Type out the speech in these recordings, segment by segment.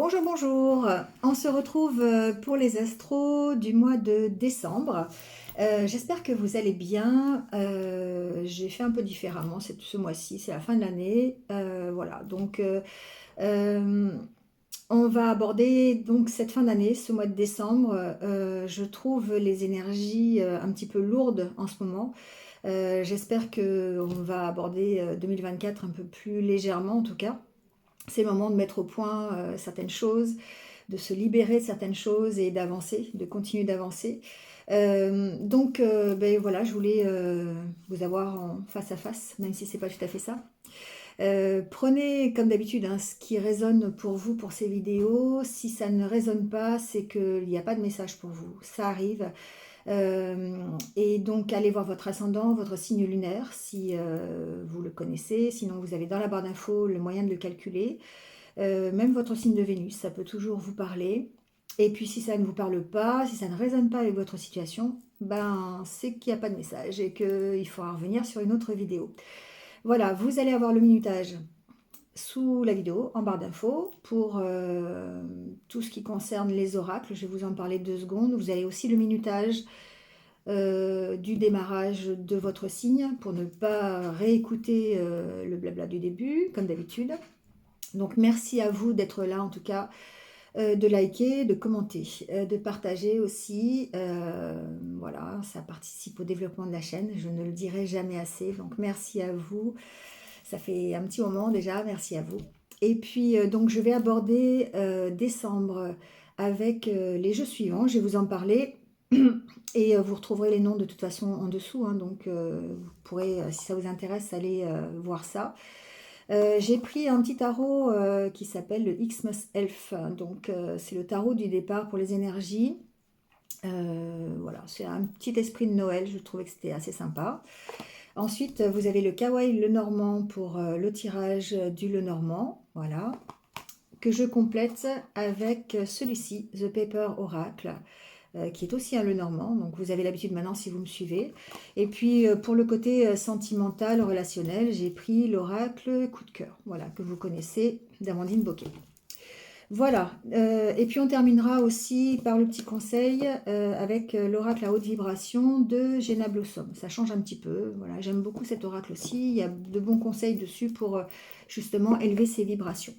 Bonjour, bonjour. On se retrouve pour les astros du mois de décembre. J'espère que vous allez bien. J'ai fait un peu différemment ce mois-ci, c'est la fin de l'année. Voilà, donc euh, on va aborder donc cette fin d'année, ce mois de décembre. Je trouve les énergies un petit peu lourdes en ce moment. J'espère qu'on va aborder 2024 un peu plus légèrement en tout cas. C'est le moment de mettre au point certaines choses, de se libérer de certaines choses et d'avancer, de continuer d'avancer. Ben voilà, je voulais vous avoir en face à face, même si c'est pas tout à fait ça. Prenez comme d'habitude hein, ce qui résonne pour vous pour ces vidéos. Si ça ne résonne pas, c'est qu'il n'y a pas de message pour vous. Ça arrive. Et donc allez voir votre ascendant, votre signe lunaire, si vous le connaissez. Sinon, vous avez dans la barre d'infos le moyen de le calculer. Même votre signe de Vénus, ça peut toujours vous parler. Et puis si ça ne vous parle pas, si ça ne résonne pas avec votre situation, ben c'est qu'il n'y a pas de message et qu'il faut en revenir sur une autre vidéo. Voilà, vous allez avoir le minutage sous la vidéo, en barre d'infos, pour tout ce qui concerne les oracles. Je vais vous en parler 2 secondes. Vous avez aussi le minutage du démarrage de votre signe pour ne pas réécouter le blabla du début, comme d'habitude. Donc merci à vous d'être là en tout cas, de liker, de commenter, de partager aussi. Voilà, ça participe au développement de la chaîne, je ne le dirai jamais assez. Donc merci à vous, ça fait un petit moment déjà, merci à vous. Et puis donc je vais aborder décembre avec les jeux suivants, je vais vous en parler. Et vous retrouverez les noms de toute façon en dessous, hein, donc vous pourrez, si ça vous intéresse, aller voir ça. J'ai pris un petit tarot qui s'appelle le Xmas Elf. Donc, c'est le tarot du départ pour les énergies. Voilà, c'est un petit esprit de Noël. Je trouvais que c'était assez sympa. Ensuite, vous avez le Kawaii Lenormand pour le tirage du Lenormand. Voilà. Que je complète avec celui-ci, The Paper Oracle, qui est aussi un Lenormand. Donc vous avez l'habitude maintenant si vous me suivez. Et puis pour le côté sentimental, relationnel, j'ai pris l'oracle coup de cœur, voilà, que vous connaissez, d'Amandine Boquet. Voilà, et puis on terminera aussi par le petit conseil avec l'oracle à haute vibration de Jenna Blossom. Ça change un petit peu, voilà, j'aime beaucoup cet oracle aussi. Il y a de bons conseils dessus pour justement élever ses vibrations.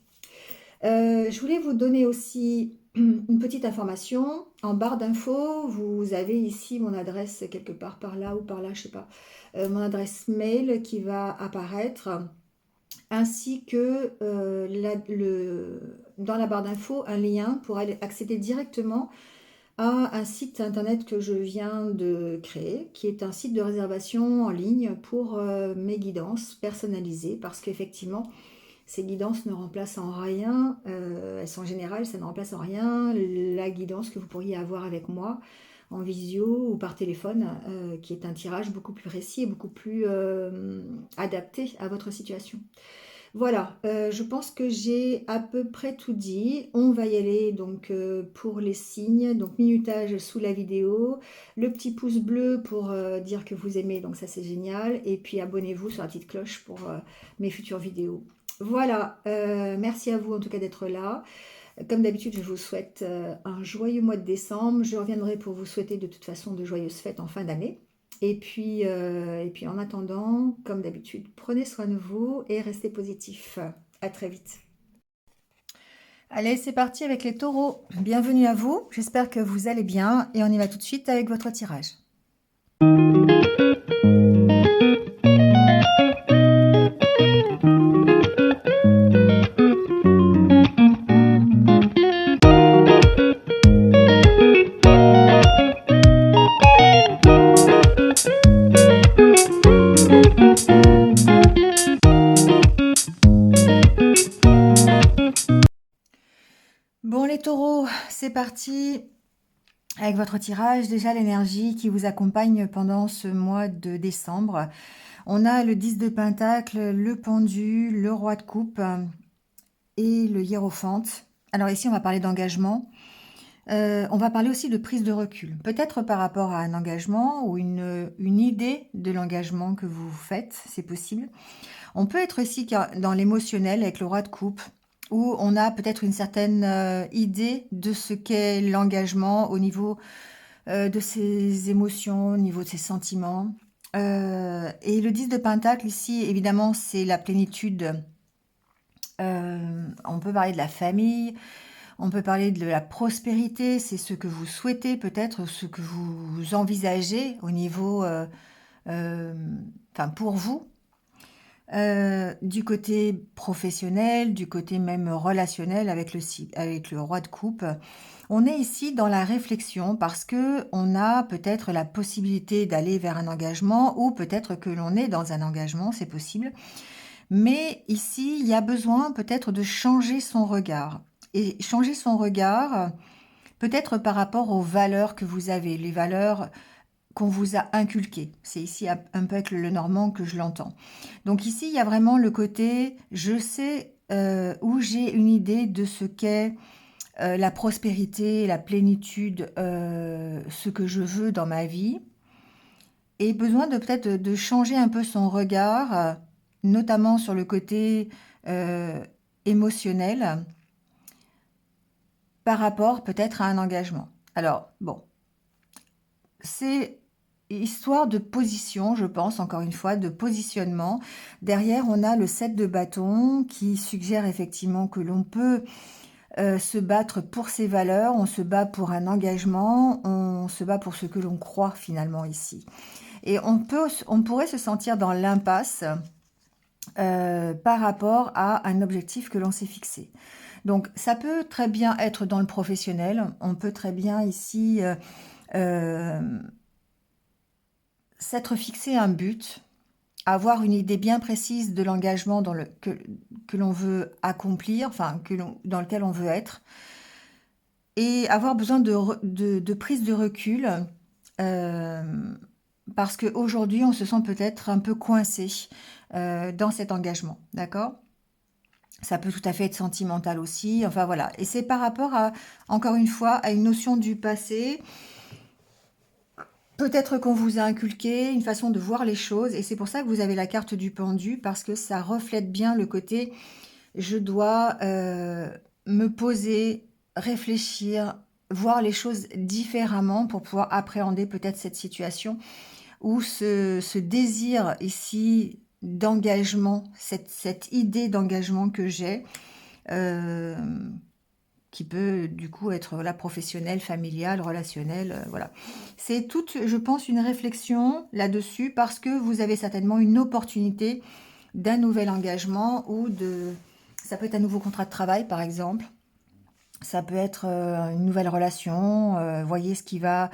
Je voulais vous donner aussi une petite information. En barre d'infos, vous avez ici mon adresse quelque part par là ou par là, je sais pas. Mon adresse mail qui va apparaître, ainsi que dans la barre d'infos, un lien pour aller accéder directement à un site internet que je viens de créer, qui est un site de réservation en ligne pour mes guidances personnalisées, parce qu'effectivement, ces guidances ne remplacent en rien, elles sont générales, ça ne remplace en rien la guidance que vous pourriez avoir avec moi en visio ou par téléphone, qui est un tirage beaucoup plus précis et beaucoup plus adapté à votre situation. Voilà, je pense que j'ai à peu près tout dit. On va y aller donc pour les signes, donc minutage sous la vidéo, le petit pouce bleu pour dire que vous aimez, donc ça c'est génial, et puis abonnez-vous sur la petite cloche pour mes futures vidéos. Voilà, merci à vous en tout cas d'être là. Comme d'habitude, je vous souhaite un joyeux mois de décembre. Je reviendrai pour vous souhaiter de toute façon de joyeuses fêtes en fin d'année. Et puis en attendant, comme d'habitude, prenez soin de vous et restez positifs. À très vite. Allez, c'est parti avec les taureaux. Bienvenue à vous. J'espère que vous allez bien et on y va tout de suite avec votre tirage. Bon les taureaux, c'est parti avec votre tirage. Déjà l'énergie qui vous accompagne pendant ce mois de décembre. On a le 10 de Pentacle, le pendu, le roi de coupe et le hiérophante. Alors ici on va parler d'engagement. On va parler aussi de prise de recul. Peut-être par rapport à un engagement ou une idée de l'engagement que vous faites, c'est possible. On peut être aussi dans l'émotionnel avec le roi de coupe. où on a peut-être une certaine idée de ce qu'est l'engagement au niveau de ses émotions, au niveau de ses sentiments. Et le 10 de Pentacle ici, évidemment, c'est la plénitude. On peut parler de la famille, on peut parler de la prospérité, c'est ce que vous souhaitez peut-être, ce que vous envisagez au niveau, euh, enfin pour vous. Du côté professionnel, du côté même relationnel avec le roi de coupe, on est ici dans la réflexion parce que on a peut-être la possibilité d'aller vers un engagement ou peut-être que l'on est dans un engagement, c'est possible. Mais ici, il y a besoin peut-être de changer son regard. Et changer son regard, peut-être par rapport aux valeurs que vous avez, les valeurs qu'on vous a inculquées. C'est ici un peu avec le normand que je l'entends. Donc ici, il y a vraiment le côté, je sais où j'ai une idée de ce qu'est la prospérité, la plénitude, ce que je veux dans ma vie, et besoin de peut-être de changer un peu son regard, notamment sur le côté émotionnel, par rapport peut-être à un engagement. Alors, bon, c'est histoire de position, je pense, encore une fois, de positionnement. Derrière, on a le 7 de bâton qui suggère effectivement que l'on peut se battre pour ses valeurs, on se bat pour un engagement, on se bat pour ce que l'on croit finalement ici. Et on pourrait se sentir dans l'impasse par rapport à un objectif que l'on s'est fixé. Donc ça peut très bien être dans le professionnel, on peut très bien ici euh, s'être fixé un but, avoir une idée bien précise de l'engagement que l'on veut accomplir, enfin dans lequel on veut être, et avoir besoin de prise de recul, euh, parce qu'aujourd'hui, on se sent peut-être un peu coincé dans cet engagement, d'accord? Ça peut tout à fait être sentimental aussi, enfin voilà. Et c'est par rapport à, encore une fois, à une notion du passé, peut-être qu'on vous a inculqué une façon de voir les choses, et c'est pour ça que vous avez la carte du pendu, parce que ça reflète bien le côté je dois me poser, réfléchir, voir les choses différemment pour pouvoir appréhender peut-être cette situation ou ce désir ici d'engagement, cette idée d'engagement que j'ai, euh, qui peut du coup être la professionnelle, familiale, relationnelle, voilà. C'est toute, je pense, une réflexion là-dessus parce que vous avez certainement une opportunité d'un nouvel engagement ou de... Ça peut être un nouveau contrat de travail, par exemple. Ça peut être une nouvelle relation. Voyez ce qui va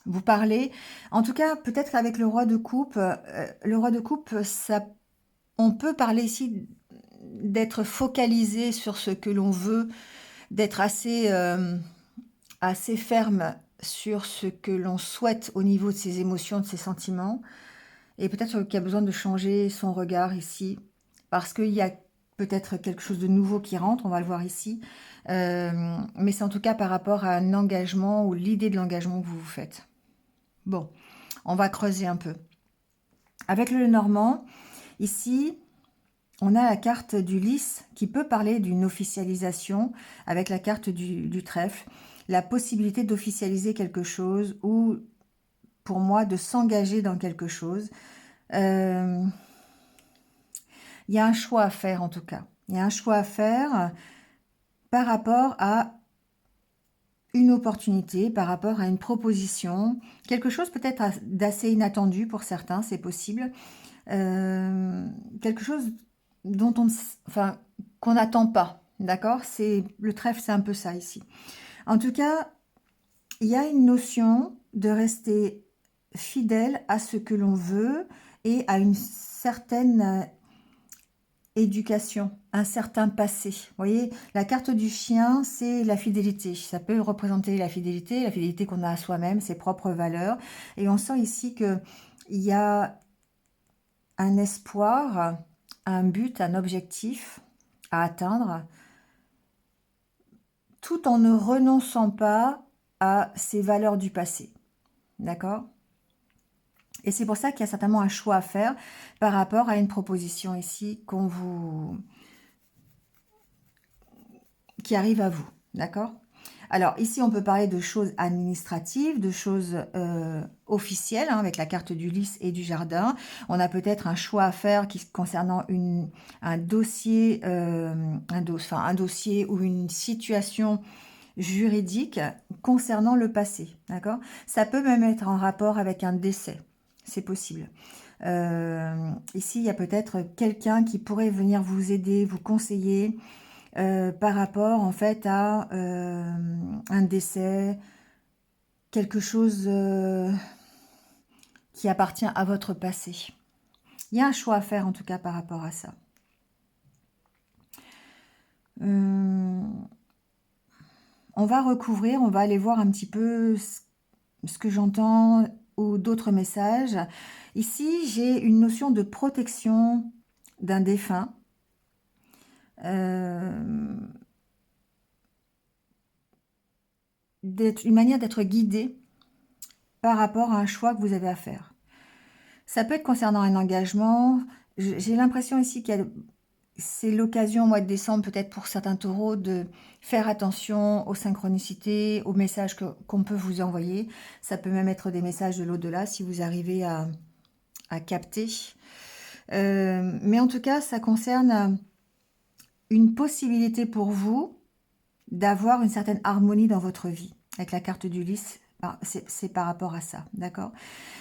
vous parler. En tout cas, peut-être qu'avec le roi de coupe, ça, on peut parler ici d'être focalisé sur ce que l'on veut, d'être assez ferme sur ce que l'on souhaite au niveau de ses émotions, de ses sentiments. Et peut-être qu'il y a besoin de changer son regard ici, parce qu'il y a peut-être quelque chose de nouveau qui rentre, on va le voir ici. Mais c'est en tout cas par rapport à un engagement ou l'idée de l'engagement que vous vous faites. Bon, on va creuser un peu. Avec le Normand, ici, on a la carte du lys qui peut parler d'une officialisation avec la carte du trèfle, la possibilité d'officialiser quelque chose ou, pour moi, de s'engager dans quelque chose. Euh, Il y a un choix à faire en tout cas. Il y a un choix à faire par rapport à une opportunité, par rapport à une proposition, quelque chose peut-être d'assez inattendu pour certains, c'est possible. Quelque chose dont enfin, qu'on n'attend pas, d'accord? C'est le trèfle, c'est un peu ça ici. En tout cas, il y a une notion de rester fidèle à ce que l'on veut et à une certaine éducation, un certain passé. Vous voyez, la carte du chien, c'est la fidélité. Ça peut représenter la fidélité qu'on a à soi-même, ses propres valeurs. Et on sent ici que il y a un espoir, un but, un objectif à atteindre, tout en ne renonçant pas à ses valeurs du passé. D'accord? Et c'est pour ça qu'il y a certainement un choix à faire par rapport à une proposition ici qui arrive à vous, d'accord? Alors ici, on peut parler de choses administratives, de choses officielles, hein, avec la carte du lys et du jardin. On a peut-être un choix à faire concernant un dossier, un dossier ou une situation juridique concernant le passé, d'accord? Ça peut même être en rapport avec un décès, c'est possible. Ici, il y a peut-être quelqu'un qui pourrait venir vous aider, vous conseiller, par rapport en fait à un décès, quelque chose qui appartient à votre passé. Il y a un choix à faire en tout cas par rapport à ça. On va recouvrir, on va aller voir un petit peu ce que j'entends ou d'autres messages. Ici, j'ai une notion de protection d'un défunt. Une manière d'être guidé par rapport à un choix que vous avez à faire. Ça peut être concernant un engagement. J'ai l'impression ici c'est l'occasion au mois de décembre, peut-être pour certains taureaux, de faire attention aux synchronicités, aux messages qu'on peut vous envoyer. Ça peut même être des messages de l'au-delà si vous arrivez à capter. Mais en tout cas, ça concerne une possibilité pour vous d'avoir une certaine harmonie dans votre vie. Avec la carte du lys, c'est par rapport à ça, d'accord?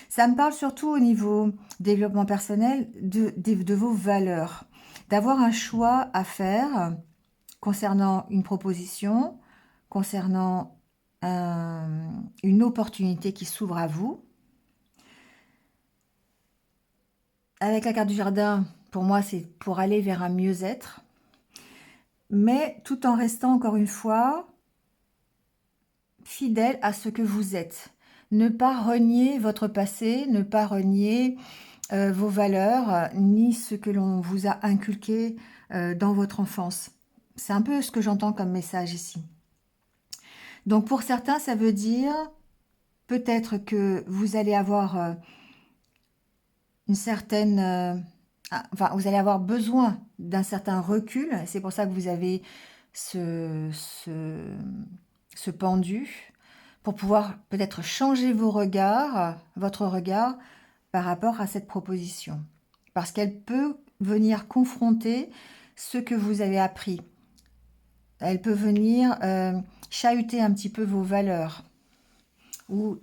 Ça me parle surtout au niveau développement personnel de vos valeurs, d'avoir un choix à faire concernant une proposition, concernant une opportunité qui s'ouvre à vous. Avec la carte du jardin, pour moi, c'est pour aller vers un mieux-être, mais tout en restant, encore une fois, fidèle à ce que vous êtes. Ne pas renier votre passé, ne pas renier vos valeurs, ni ce que l'on vous a inculqué dans votre enfance. C'est un peu ce que j'entends comme message ici. Donc pour certains, ça veut dire peut-être que vous allez avoir une certaine... enfin, vous allez avoir besoin d'un certain recul. C'est pour ça que vous avez ce pendu, pour pouvoir peut-être changer votre regard par rapport à cette proposition. Parce qu'elle peut venir confronter ce que vous avez appris. Elle peut venir chahuter un petit peu vos valeurs ou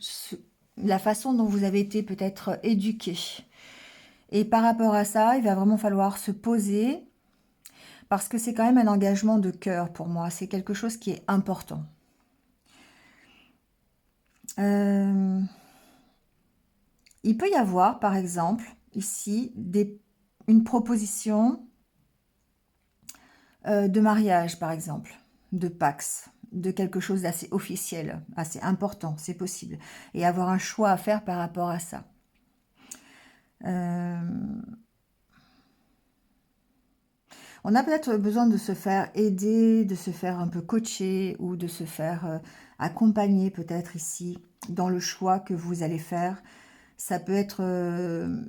la façon dont vous avez été peut-être éduqué. Et par rapport à ça, il va vraiment falloir se poser parce que c'est quand même un engagement de cœur pour moi. C'est quelque chose qui est important. Il peut y avoir, par exemple, ici, une proposition de mariage, par exemple, de Pax, de quelque chose d'assez officiel, assez important, c'est possible. Et avoir un choix à faire par rapport à ça. On a peut-être besoin de se faire aider, de se faire un peu coacher ou de se faire accompagner peut-être ici dans le choix que vous allez faire. Ça peut être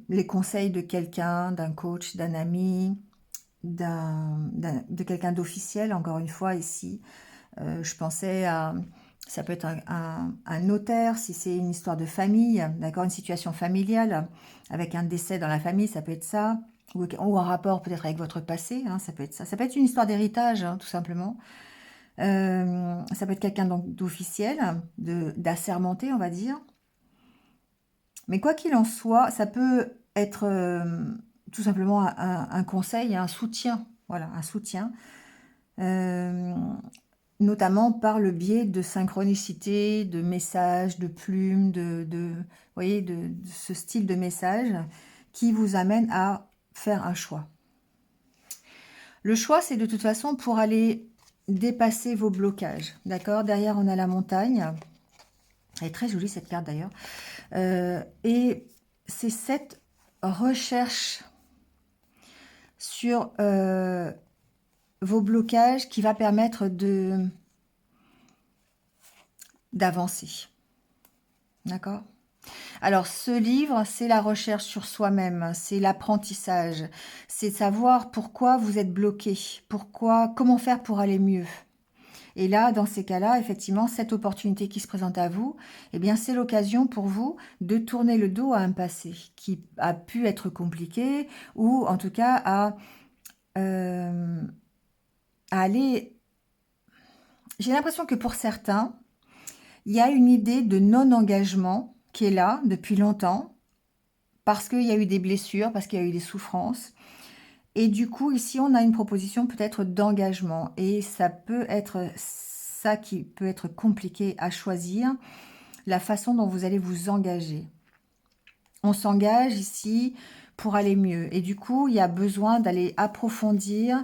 les conseils de quelqu'un, d'un coach, d'un ami, de quelqu'un d'officiel, encore une fois ici. Je pensais à... Ça peut être un notaire, si c'est une histoire de famille, d'accord, une situation familiale, avec un décès dans la famille, ça peut être ça. Ou un rapport peut-être avec votre passé, hein, ça peut être ça. Ça peut être une histoire d'héritage, hein, tout simplement. Ça peut être quelqu'un d'officiel, d'assermenté, on va dire. Mais quoi qu'il en soit, ça peut être tout simplement un conseil, un soutien. Voilà, un soutien. Notamment par le biais de synchronicité, de messages, de plumes, vous voyez, de ce style de message qui vous amène à faire un choix. Le choix, c'est de toute façon pour aller dépasser vos blocages. D'accord? Derrière, on a la montagne. Elle est très jolie, cette carte, d'ailleurs. Et c'est cette recherche sur vos blocages qui va permettre d'avancer. D'accord? Alors, ce livre, c'est la recherche sur soi-même, c'est l'apprentissage, c'est savoir pourquoi vous êtes bloqué, comment faire pour aller mieux. Et là, dans ces cas-là, effectivement, cette opportunité qui se présente à vous, eh bien, c'est l'occasion pour vous de tourner le dos à un passé qui a pu être compliqué ou en tout cas à aller... J'ai l'impression que pour certains, il y a une idée de non-engagement qui est là depuis longtemps parce qu'il y a eu des blessures, parce qu'il y a eu des souffrances. Et du coup, ici, on a une proposition peut-être d'engagement. Et ça peut être ça qui peut être compliqué à choisir, la façon dont vous allez vous engager. On s'engage ici pour aller mieux. Et du coup, il y a besoin d'aller approfondir,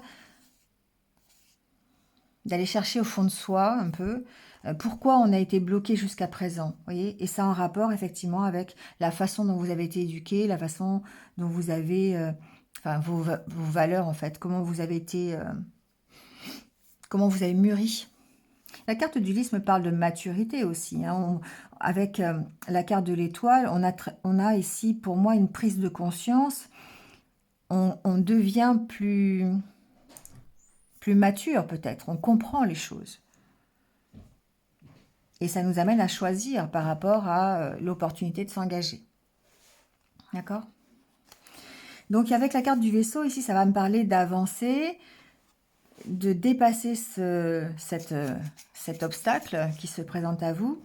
d'aller chercher au fond de soi un peu pourquoi on a été bloqué jusqu'à présent. Voyez, et ça en rapport effectivement avec la façon dont vous avez été éduqué, la façon dont vous avez... enfin, vos valeurs en fait, comment vous avez été... comment vous avez mûri. La carte du lys me parle de maturité aussi. Hein. Avec la carte de l'étoile, on a ici pour moi une prise de conscience. On devient plus mature peut-être. On comprend les choses. Et ça nous amène à choisir par rapport à l'opportunité de s'engager. D'accord? Donc avec la carte du vaisseau, ici, ça va me parler d'avancer, de dépasser cet obstacle qui se présente à vous,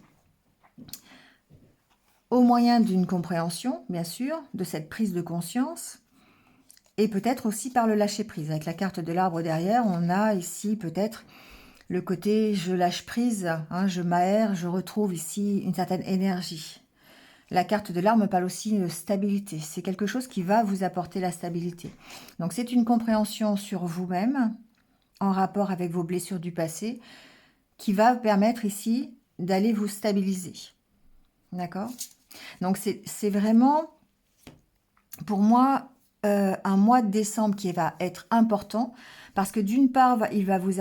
au moyen d'une compréhension, bien sûr, de cette prise de conscience, et peut-être aussi par le lâcher-prise. Avec la carte de l'arbre derrière, on a ici peut-être le côté je lâche prise, hein, je m'aère, je retrouve ici une certaine énergie. La carte de l'arbre me parle aussi de stabilité. C'est quelque chose qui va vous apporter la stabilité. Donc c'est une compréhension sur vous-même, en rapport avec vos blessures du passé, qui va permettre ici d'aller vous stabiliser. D'accord? Donc c'est vraiment, pour moi, un mois de décembre qui va être important, parce que d'une part, il va vous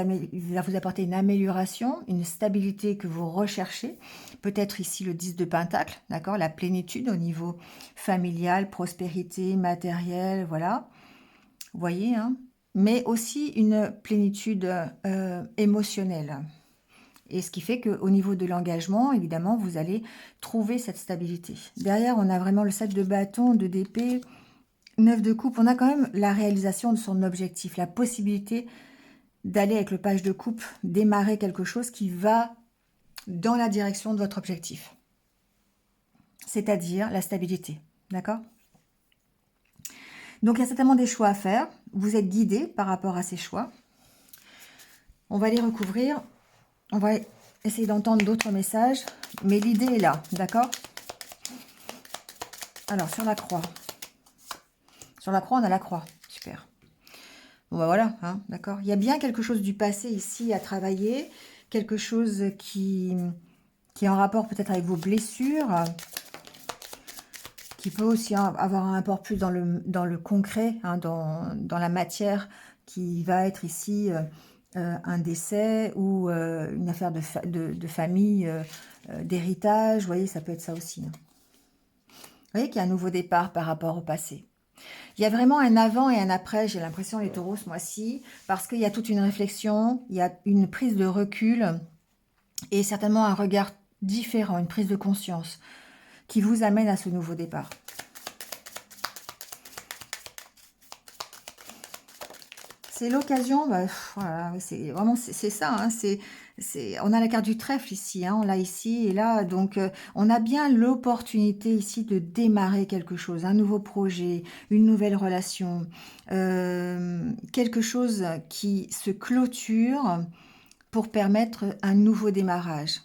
apporter une amélioration, une stabilité que vous recherchez, peut-être ici le 10 de Pentacle, d'accord, la plénitude au niveau familial, prospérité, matériel, voilà, vous voyez, hein, mais aussi une plénitude émotionnelle. Et ce qui fait qu'au niveau de l'engagement, évidemment, vous allez trouver cette stabilité. Derrière, on a vraiment le 7 de bâton, de d'épée, 9 de coupe. On a quand même la réalisation de son objectif, la possibilité d'aller avec le page de coupe, démarrer quelque chose qui va dans la direction de votre objectif. C'est-à-dire la stabilité. D'accord? Donc, il y a certainement des choix à faire. Vous êtes guidé par rapport à ces choix. On va les recouvrir. On va essayer d'entendre d'autres messages. Mais l'idée est là. D'accord? Alors, sur la croix. Sur la croix, on a la croix. Super. Bon, bah voilà, hein, d'accord. Il y a bien quelque chose du passé ici à travailler. Quelque chose qui est en rapport peut-être avec vos blessures. Qui peut aussi avoir un rapport plus dans le concret, hein, dans la matière, qui va être ici un décès ou une affaire de famille, d'héritage. Vous voyez, ça peut être ça aussi. Hein. Vous voyez qu'il y a un nouveau départ par rapport au passé. Il y a vraiment un avant et un après, j'ai l'impression, les taureaux, ce mois-ci, parce qu'il y a toute une réflexion, il y a une prise de recul et certainement un regard différent, une prise de conscience qui vous amène à ce nouveau départ. C'est l'occasion, bah, voilà, c'est vraiment c'est ça, hein, on a la carte du trèfle ici, hein, on l'a ici et là, donc on a bien l'opportunité ici de démarrer quelque chose, un nouveau projet, une nouvelle relation, quelque chose qui se clôture pour permettre un nouveau démarrage.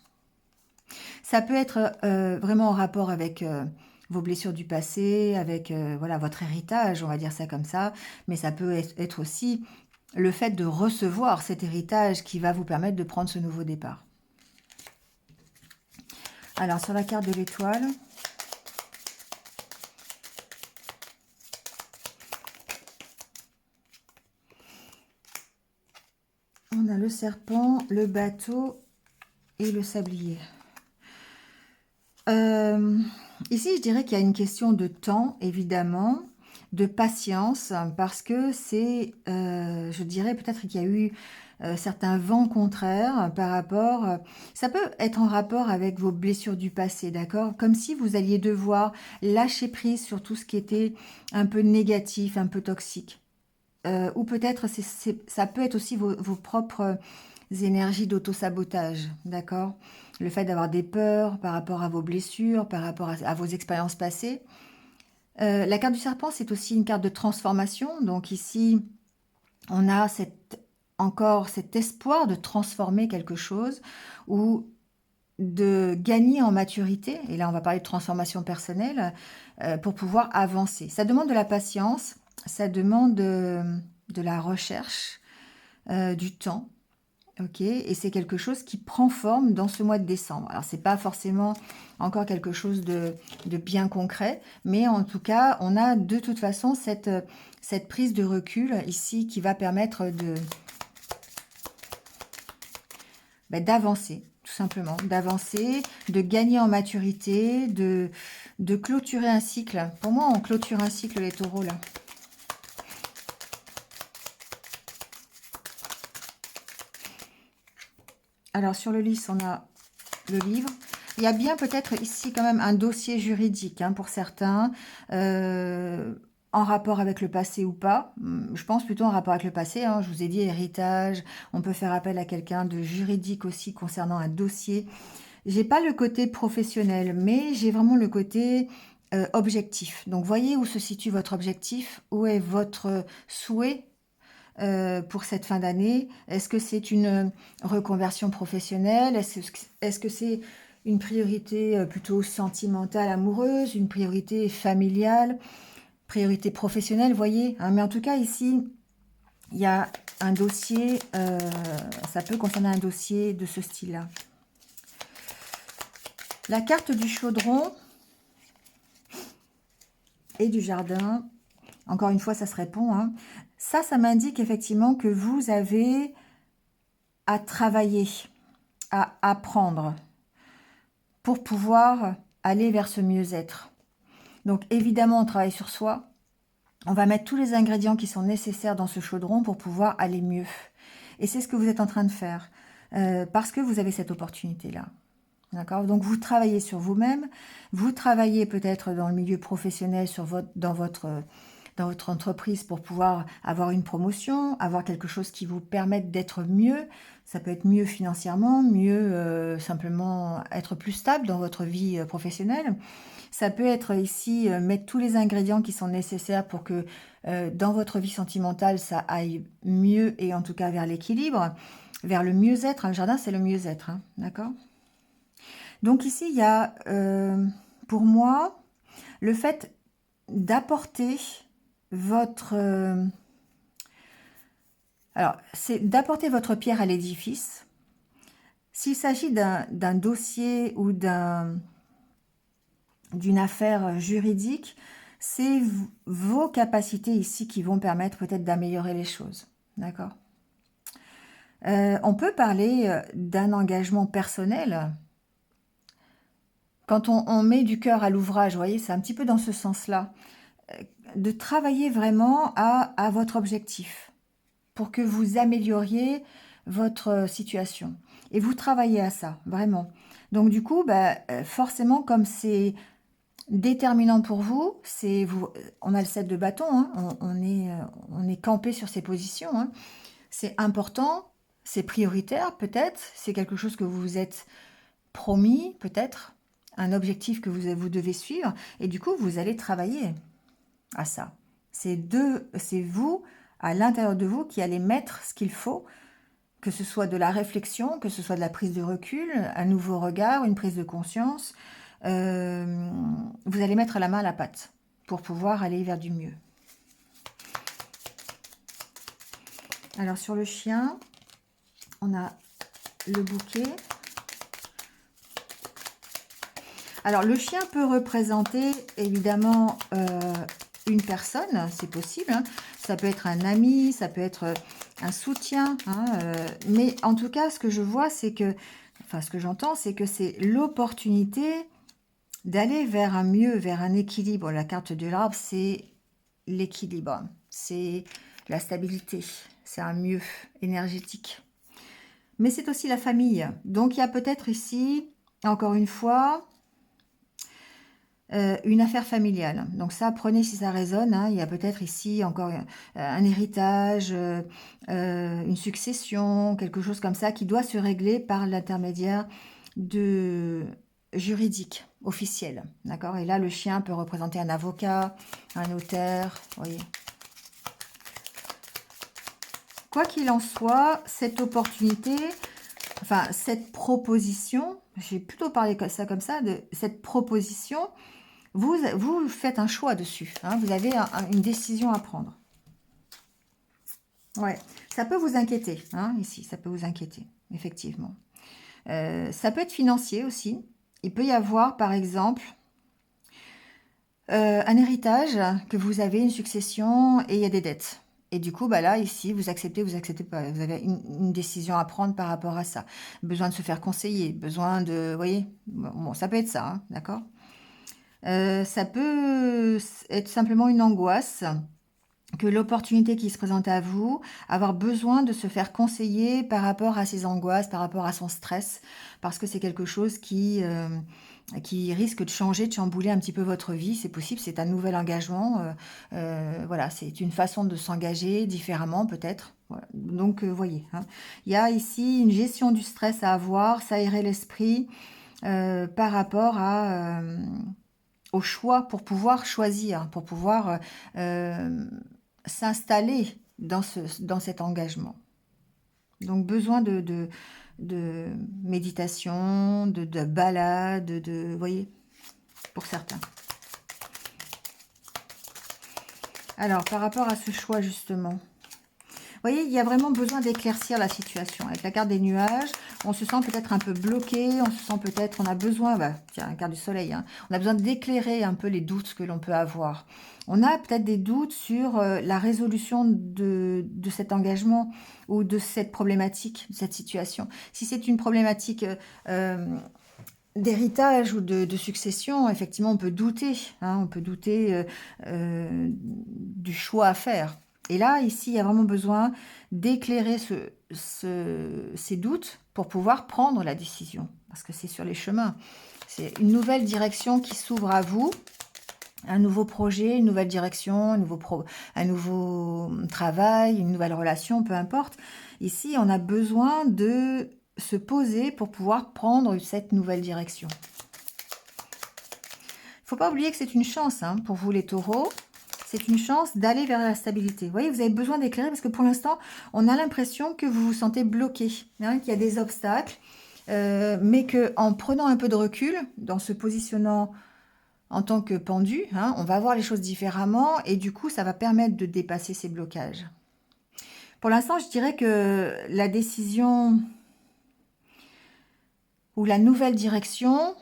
Ça peut être vraiment en rapport avec vos blessures du passé, avec voilà, votre héritage, on va dire ça comme ça, mais ça peut être aussi le fait de recevoir cet héritage qui va vous permettre de prendre ce nouveau départ. Alors, sur la carte de l'étoile, on a le serpent, le bateau et le sablier. Ici, je dirais qu'il y a une question de temps, évidemment, de patience, parce que c'est, je dirais peut-être qu'il y a eu certains vents contraires par rapport, ça peut être en rapport avec vos blessures du passé, d'accord? Comme si vous alliez devoir lâcher prise sur tout ce qui était un peu négatif, un peu toxique. Ou peut-être ça peut être aussi vos propres énergies d'auto-sabotage, d'accord? Le fait d'avoir des peurs par rapport à vos blessures, par rapport à vos expériences passées. La carte du serpent, c'est aussi une carte de transformation. Donc ici, on a encore cet espoir de transformer quelque chose ou de gagner en maturité. Et là, on va parler de transformation personnelle pour pouvoir avancer. Ça demande de la patience, ça demande de la recherche, du temps. Ok, et c'est quelque chose qui prend forme dans ce mois de décembre. Alors, c'est pas forcément encore quelque chose de bien concret, mais en tout cas, on a de toute façon cette prise de recul ici qui va permettre d'avancer, tout simplement, d'avancer, de gagner en maturité, de clôturer un cycle. Pour moi, on clôture un cycle, les taureaux, là. Alors, sur le lys, on a le livre. Il y a bien peut-être ici quand même un dossier juridique hein, pour certains, en rapport avec le passé ou pas. Je pense plutôt en rapport avec le passé. Hein. Je vous ai dit héritage. On peut faire appel à quelqu'un de juridique aussi concernant un dossier. J'ai pas le côté professionnel, mais j'ai vraiment le côté objectif. Donc, voyez où se situe votre objectif, où est votre souhait pour cette fin d'année? Est-ce que c'est une reconversion professionnelle? Est-ce que c'est une priorité plutôt sentimentale, amoureuse, une priorité familiale, priorité professionnelle, voyez, hein? Mais en tout cas, ici, il y a un dossier, ça peut concerner un dossier de ce style-là. La carte du chaudron et du jardin, encore une fois, ça se répond, hein. Ça m'indique effectivement que vous avez à travailler, à apprendre pour pouvoir aller vers ce mieux-être. Donc évidemment, on travaille sur soi. On va mettre tous les ingrédients qui sont nécessaires dans ce chaudron pour pouvoir aller mieux. Et c'est ce que vous êtes en train de faire parce que vous avez cette opportunité-là. D'accord? Donc vous travaillez sur vous-même, vous travaillez peut-être dans le milieu professionnel dans votre entreprise pour pouvoir avoir une promotion, avoir quelque chose qui vous permette d'être mieux. Ça peut être mieux financièrement, mieux simplement être plus stable dans votre vie professionnelle. Ça peut être ici mettre tous les ingrédients qui sont nécessaires pour que dans votre vie sentimentale, ça aille mieux et en tout cas vers l'équilibre, vers le mieux-être. Un jardin, c'est le mieux-être, hein, d'accord? Donc ici, il y a, pour moi, le fait d'apporter votre... alors, c'est d'apporter votre pierre à l'édifice. S'il s'agit d'un dossier ou d'une affaire juridique, c'est vos capacités ici qui vont permettre peut-être d'améliorer les choses. D'accord? On peut parler d'un engagement personnel. Quand on met du cœur à l'ouvrage, vous voyez, c'est un petit peu dans ce sens-là. De travailler vraiment à votre objectif pour que vous amélioriez votre situation. Et vous travaillez à ça, vraiment. Donc du coup, forcément, comme c'est déterminant pour vous, on a le 7 de bâton, hein, on est campé sur ces positions. Hein. C'est important, c'est prioritaire peut-être, c'est quelque chose que vous vous êtes promis peut-être, un objectif que vous devez suivre, et du coup, vous allez travailler à ça. C'est vous, à l'intérieur de vous, qui allez mettre ce qu'il faut, que ce soit de la réflexion, que ce soit de la prise de recul, un nouveau regard, une prise de conscience. Vous allez mettre la main à la pâte pour pouvoir aller vers du mieux. Alors, sur le chien, on a le bouquet. Alors, le chien peut représenter, évidemment, une personne, c'est possible. Hein. Ça peut être un ami, ça peut être un soutien. Hein, mais en tout cas, ce que je vois, c'est que... Enfin, ce que j'entends, c'est que c'est l'opportunité d'aller vers un mieux, vers un équilibre. La carte de l'arbre, c'est l'équilibre, c'est la stabilité, c'est un mieux énergétique. Mais c'est aussi la famille. Donc il y a peut-être ici, encore une fois, une affaire familiale. Donc ça, prenez si ça résonne. Hein. Il y a peut-être ici encore un héritage, une succession, quelque chose comme ça qui doit se régler par l'intermédiaire de juridique, officiel. D'accord? Et là, le chien peut représenter un avocat, un notaire, vous voyez. Quoi qu'il en soit, cette opportunité, enfin cette proposition, j'ai plutôt parlé ça comme ça, de cette proposition, vous faites un choix dessus. Hein, vous avez une décision à prendre. Ouais, ça peut vous inquiéter, hein, ici, ça peut vous inquiéter, effectivement. Ça peut être financier aussi. Il peut y avoir, par exemple, un héritage que vous avez, une succession, et il y a des dettes. Et du coup, bah là, ici, vous acceptez pas. Vous avez une décision à prendre par rapport à ça. Besoin de se faire conseiller, besoin de... Vous voyez, bon, ça peut être ça, hein, d'accord. Ça peut être simplement une angoisse que l'opportunité qui se présente à vous, avoir besoin de se faire conseiller par rapport à ses angoisses, par rapport à son stress, parce que c'est quelque chose qui risque de changer, de chambouler un petit peu votre vie. C'est possible, c'est un nouvel engagement. Voilà, c'est une façon de s'engager différemment peut-être. Voilà. Donc, voyez, hein. Il y a ici une gestion du stress à avoir, s'aérer l'esprit par rapport au choix, pour pouvoir choisir, pour pouvoir s'installer dans cet engagement. Donc, besoin de méditation, de balade, vous voyez, pour certains. Alors, par rapport à ce choix, justement, vous voyez, il y a vraiment besoin d'éclaircir la situation. Avec la carte des nuages, on se sent peut-être un peu bloqué, on se sent peut-être, on a besoin, bah, tiens, la carte du soleil, hein, on a besoin d'éclairer un peu les doutes que l'on peut avoir. On a peut-être des doutes sur la résolution de cet engagement ou de cette problématique, de cette situation. Si c'est une problématique d'héritage ou de succession, effectivement, on peut douter. Hein, on peut douter du choix à faire. Et là, ici, il y a vraiment besoin d'éclairer ces doutes pour pouvoir prendre la décision. Parce que c'est sur les chemins. C'est une nouvelle direction qui s'ouvre à vous. Un nouveau projet, une nouvelle direction, un nouveau travail, une nouvelle relation, peu importe. Ici, on a besoin de se poser pour pouvoir prendre cette nouvelle direction. Il ne faut pas oublier que c'est une chance hein, pour vous les taureaux. C'est une chance d'aller vers la stabilité. Vous voyez, vous avez besoin d'éclairer parce que pour l'instant, on a l'impression que vous vous sentez bloqué, hein, qu'il y a des obstacles, mais qu'en prenant un peu de recul, dans se positionnant en tant que pendu, hein, on va voir les choses différemment et du coup, ça va permettre de dépasser ces blocages. Pour l'instant, je dirais que la décision ou la nouvelle direction,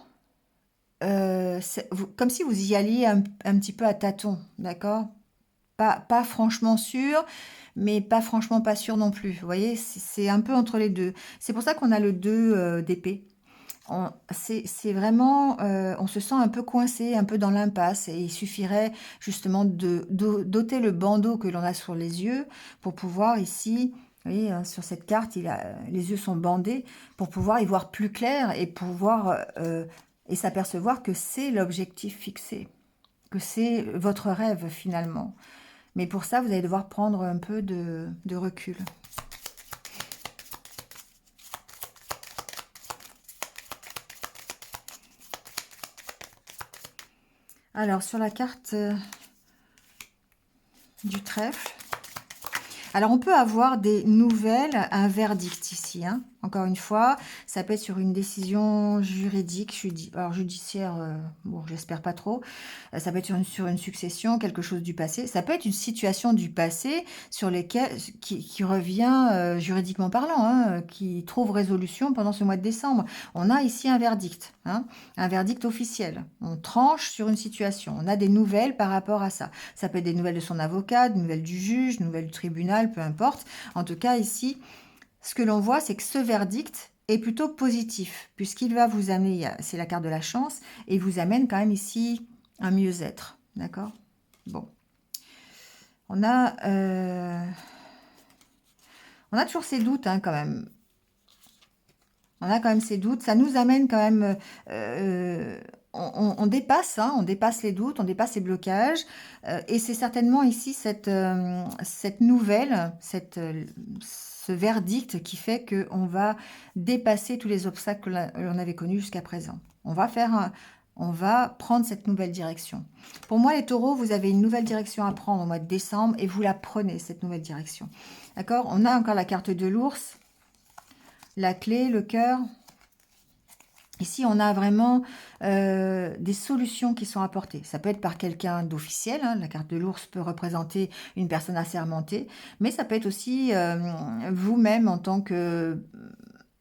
comme si vous y alliez un petit peu à tâtons, d'accord ? Pas franchement sûr, mais pas franchement pas sûr non plus. Vous voyez, c'est un peu entre les deux. C'est pour ça qu'on a le 2 d'épée. C'est vraiment, on se sent un peu coincé, un peu dans l'impasse, et il suffirait justement d'ôter le bandeau que l'on a sur les yeux pour pouvoir ici, vous voyez, hein, sur cette carte, les yeux sont bandés, pour pouvoir y voir plus clair et pouvoir et s'apercevoir que c'est l'objectif fixé, que c'est votre rêve finalement. Mais pour ça, vous allez devoir prendre un peu de recul. Alors, sur la carte du trèfle, alors on peut avoir des nouvelles, un verdict ici. Hein. Encore une fois, ça peut être sur une décision juridique, alors judiciaire, bon, j'espère pas trop. Ça peut être sur une succession, quelque chose du passé. Ça peut être une situation du passé sur qui revient juridiquement parlant, hein, qui trouve résolution pendant ce mois de décembre. On a ici un verdict, hein, un verdict officiel. On tranche sur une situation. On a des nouvelles par rapport à ça. Ça peut être des nouvelles de son avocat, des nouvelles du juge, des nouvelles du tribunal, peu importe. En tout cas, ici, ce que l'on voit, c'est que ce verdict est plutôt positif, puisqu'il va vous amener, c'est la carte de la chance, et il vous amène quand même ici un mieux-être. D'accord? Bon. On a toujours ces doutes, hein, quand même. On a quand même ces doutes. Ça nous amène quand même... on dépasse, hein, on dépasse les doutes, on dépasse les blocages. Et c'est certainement ici cette nouvelle, ce verdict qui fait qu'on va dépasser tous les obstacles que l'on avait connus jusqu'à présent. On va prendre cette nouvelle direction. Pour moi, les taureaux, vous avez une nouvelle direction à prendre au mois de décembre et vous la prenez, cette nouvelle direction. D'accord? On a encore la carte de l'ours, la clé, le cœur. Ici, on a vraiment des solutions qui sont apportées. Ça peut être par quelqu'un d'officiel. Hein. La carte de l'ours peut représenter une personne assermentée. Mais ça peut être aussi vous-même en tant que...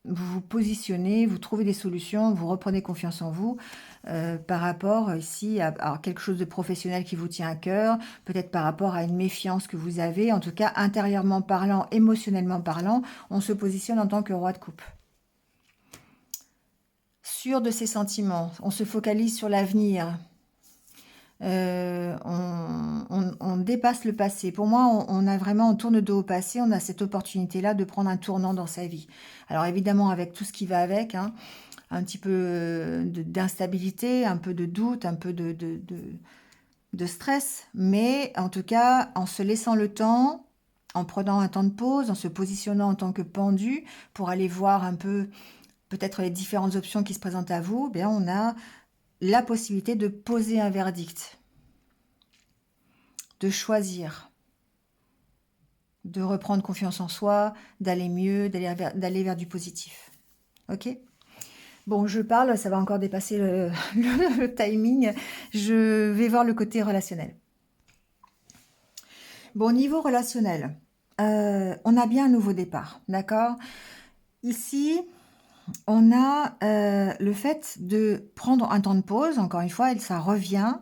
Vous vous positionnez, vous trouvez des solutions, vous reprenez confiance en vous par rapport ici à quelque chose de professionnel qui vous tient à cœur, peut-être par rapport à une méfiance que vous avez. En tout cas, intérieurement parlant, émotionnellement parlant, on se positionne en tant que roi de coupe. Sûr de ses sentiments, on se focalise sur l'avenir, on dépasse le passé. Pour moi, on tourne dos au passé, on a cette opportunité-là de prendre un tournant dans sa vie. Alors évidemment, avec tout ce qui va avec, hein, un petit peu d'instabilité, un peu de doute, un peu de stress, mais en tout cas, en se laissant le temps, en prenant un temps de pause, en se positionnant en tant que pendu pour aller voir un peu peut-être les différentes options qui se présentent à vous, bien on a la possibilité de poser un verdict, de choisir, de reprendre confiance en soi, d'aller mieux, d'aller vers du positif. Ok? Bon, je parle, ça va encore dépasser le timing. Je vais voir le côté relationnel. Bon, niveau relationnel, on a bien un nouveau départ, d'accord? Ici, on a le fait de prendre un temps de pause, encore une fois, et ça revient,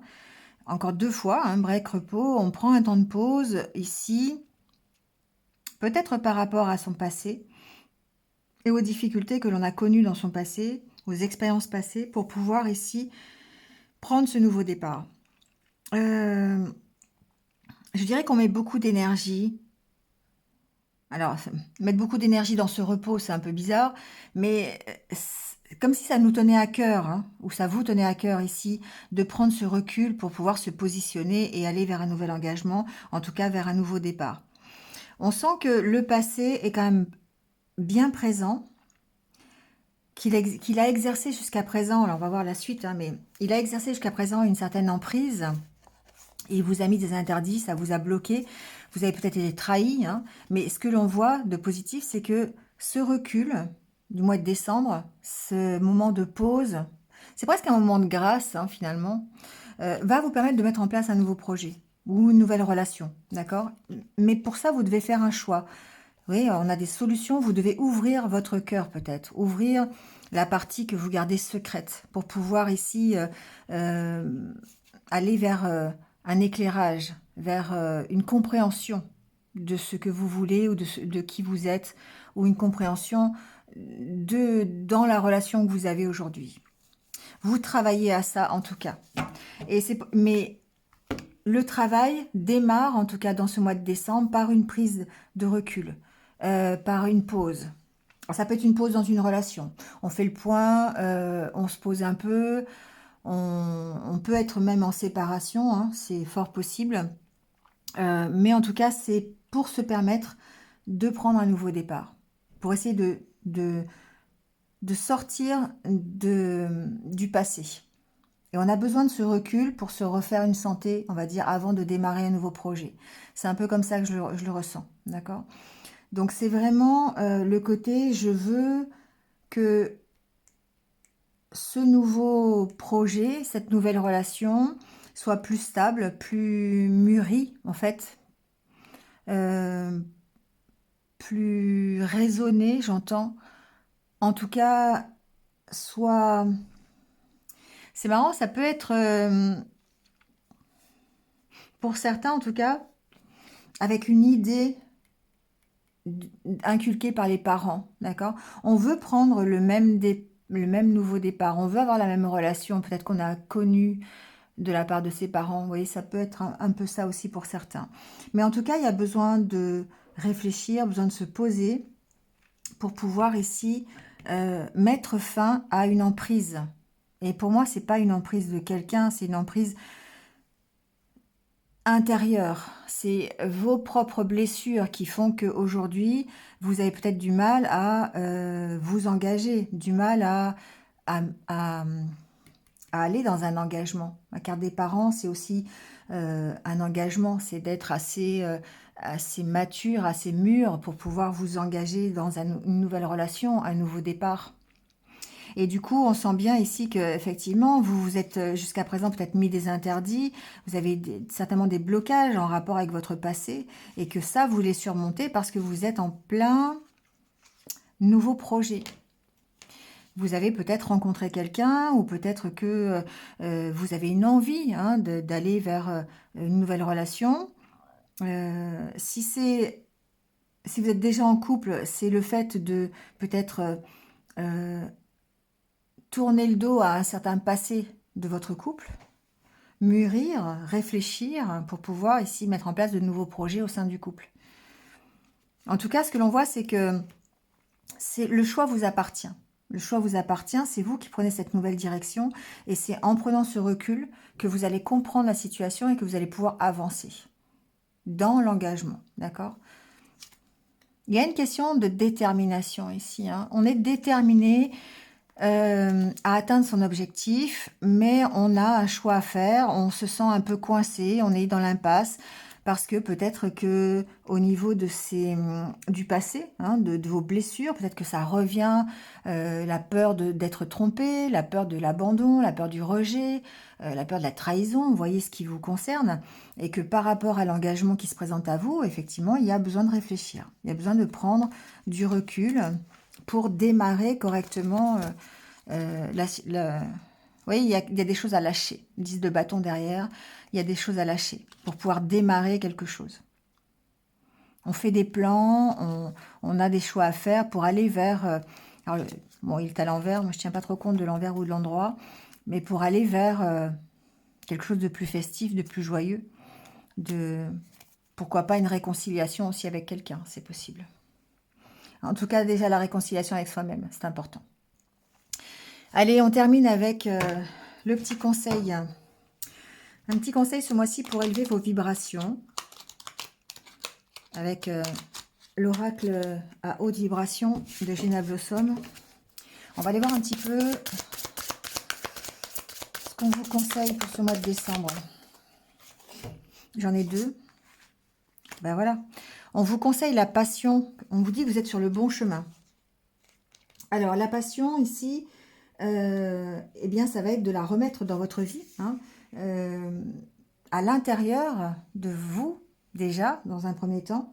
encore 2 fois, un break, repos, on prend un temps de pause ici, peut-être par rapport à son passé et aux difficultés que l'on a connues dans son passé, aux expériences passées, pour pouvoir ici prendre ce nouveau départ. Je dirais qu'on met beaucoup d'énergie. Alors, mettre beaucoup d'énergie dans ce repos, c'est un peu bizarre, mais comme si ça nous tenait à cœur, hein, ou ça vous tenait à cœur ici, de prendre ce recul pour pouvoir se positionner et aller vers un nouvel engagement, en tout cas vers un nouveau départ. On sent que le passé est quand même bien présent, qu'il a exercé jusqu'à présent, alors on va voir la suite, hein, mais il a exercé jusqu'à présent une certaine emprise, il vous a mis des interdits, ça vous a bloqué, vous avez peut-être été trahi, hein, mais ce que l'on voit de positif, c'est que ce recul du mois de décembre, ce moment de pause, c'est presque un moment de grâce, hein, finalement, va vous permettre de mettre en place un nouveau projet ou une nouvelle relation, d'accord? Mais pour ça, vous devez faire un choix. Oui, on a des solutions, vous devez ouvrir votre cœur peut-être, ouvrir la partie que vous gardez secrète pour pouvoir ici euh, aller vers un éclairage, vers une compréhension de ce que vous voulez ou de qui vous êtes, ou une compréhension dans la relation que vous avez aujourd'hui. Vous travaillez à ça en tout cas. Mais le travail démarre en tout cas dans ce mois de décembre par une prise de recul, par une pause. Alors, ça peut être une pause dans une relation. On fait le point, on se pose un peu, on peut être même en séparation, hein, c'est fort possible. Mais en tout cas, c'est pour se permettre de prendre un nouveau départ, pour essayer de sortir du passé. Et on a besoin de ce recul pour se refaire une santé, on va dire, avant de démarrer un nouveau projet. C'est un peu comme ça que je le ressens, d'accord? Donc c'est vraiment le côté, je veux que ce nouveau projet, cette nouvelle relation, soit plus stable, plus mûrie, en fait, euh, plus raisonnée, j'entends. En tout cas, soit... C'est marrant, ça peut être, pour certains en tout cas, avec une idée inculqué par les parents, d'accord? On veut prendre le même nouveau départ, on veut avoir la même relation, peut-être qu'on a connu de la part de ses parents, vous voyez, ça peut être un peu ça aussi pour certains. Mais en tout cas, il y a besoin de réfléchir, besoin de se poser pour pouvoir ici mettre fin à une emprise. Et pour moi, c'est pas une emprise de quelqu'un, c'est une emprise intérieure. C'est vos propres blessures qui font qu'aujourd'hui, vous avez peut-être du mal à vous engager, du mal à, à- à aller dans un engagement. La carte des parents, c'est aussi un engagement, c'est d'être assez mature, assez mûr pour pouvoir vous engager dans une nouvelle relation, un nouveau départ. Et du coup, on sent bien ici que effectivement, vous vous êtes jusqu'à présent peut-être mis des interdits, vous avez certainement des blocages en rapport avec votre passé, et que ça, vous les surmontez parce que vous êtes en plein nouveau projet. Vous avez peut-être rencontré quelqu'un, ou peut-être que vous avez une envie hein, d'aller vers une nouvelle relation. Si vous êtes déjà en couple, c'est le fait de peut-être tourner le dos à un certain passé de votre couple, mûrir, réfléchir pour pouvoir ici mettre en place de nouveaux projets au sein du couple. En tout cas, ce que l'on voit, c'est que le choix vous appartient. Le choix vous appartient, c'est vous qui prenez cette nouvelle direction, et c'est en prenant ce recul que vous allez comprendre la situation et que vous allez pouvoir avancer dans l'engagement, d'accord? Il y a une question de détermination ici, hein. On est déterminé à atteindre son objectif, mais on a un choix à faire, on se sent un peu coincé, on est dans l'impasse, parce que peut-être que au niveau de du passé, hein, de vos blessures, peut-être que ça revient, la peur d'être trompé, la peur de l'abandon, la peur du rejet, la peur de la trahison, vous voyez ce qui vous concerne, et que par rapport à l'engagement qui se présente à vous, effectivement, il y a besoin de réfléchir, il y a besoin de prendre du recul pour démarrer correctement. Vous voyez, il y a des choses à lâcher. 10 de bâton derrière, il y a des choses à lâcher pour pouvoir démarrer quelque chose. On fait des plans, on a des choix à faire pour aller vers... alors, bon, il est à l'envers, moi je ne tiens pas trop compte de l'envers ou de l'endroit, mais pour aller vers quelque chose de plus festif, de plus joyeux, pourquoi pas une réconciliation aussi avec quelqu'un, c'est possible. En tout cas, déjà la réconciliation avec soi-même, c'est important. Allez, on termine avec le petit conseil. Un petit conseil ce mois-ci pour élever vos vibrations. Avec l'oracle à haute vibration de Gina Blossom. On va aller voir un petit peu ce qu'on vous conseille pour ce mois de décembre. J'en ai deux. Ben voilà. On vous conseille la passion. On vous dit que vous êtes sur le bon chemin. Alors, la passion, ici, eh bien, ça va être de la remettre dans votre vie, hein, à l'intérieur de vous, déjà, dans un premier temps.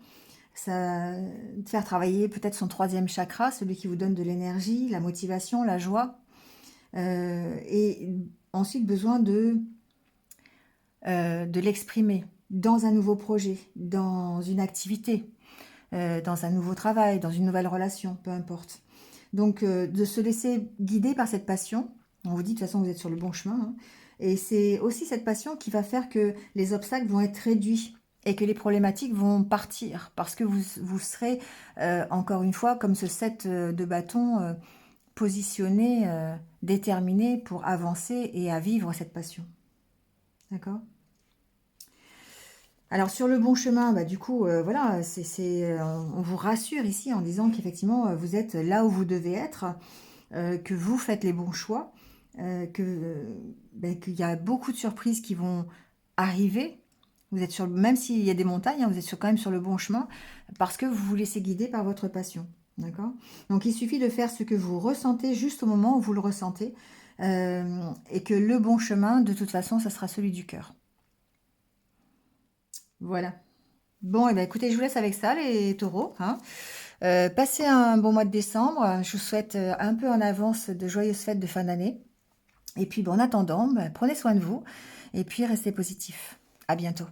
Ça, de faire travailler peut-être son troisième chakra, celui qui vous donne de l'énergie, la motivation, la joie. Et ensuite, besoin de l'exprimer dans un nouveau projet, dans une activité, dans un nouveau travail, dans une nouvelle relation, peu importe. Donc, de se laisser guider par cette passion. On vous dit, de toute façon, vous êtes sur le bon chemin. Hein. Et c'est aussi cette passion qui va faire que les obstacles vont être réduits et que les problématiques vont partir. Parce que vous serez, encore une fois, comme ce 7 de bâton, positionné, déterminé pour avancer et à vivre cette passion. D'accord ? Alors sur le bon chemin, bah, du coup, voilà, on vous rassure ici en disant qu'effectivement, vous êtes là où vous devez être, que vous faites les bons choix, qu'il y a beaucoup de surprises qui vont arriver. Vous êtes même s'il y a des montagnes, hein, vous êtes quand même sur le bon chemin, parce que vous vous laissez guider par votre passion. D'accord ? Donc il suffit de faire ce que vous ressentez juste au moment où vous le ressentez, et que le bon chemin, de toute façon, ça sera celui du cœur. Voilà. Bon, et ben écoutez, je vous laisse avec ça, les taureaux. Hein. Passez un bon mois de décembre. Je vous souhaite un peu en avance de joyeuses fêtes de fin d'année. Et puis, bon, en attendant, prenez soin de vous et puis restez positifs. À bientôt.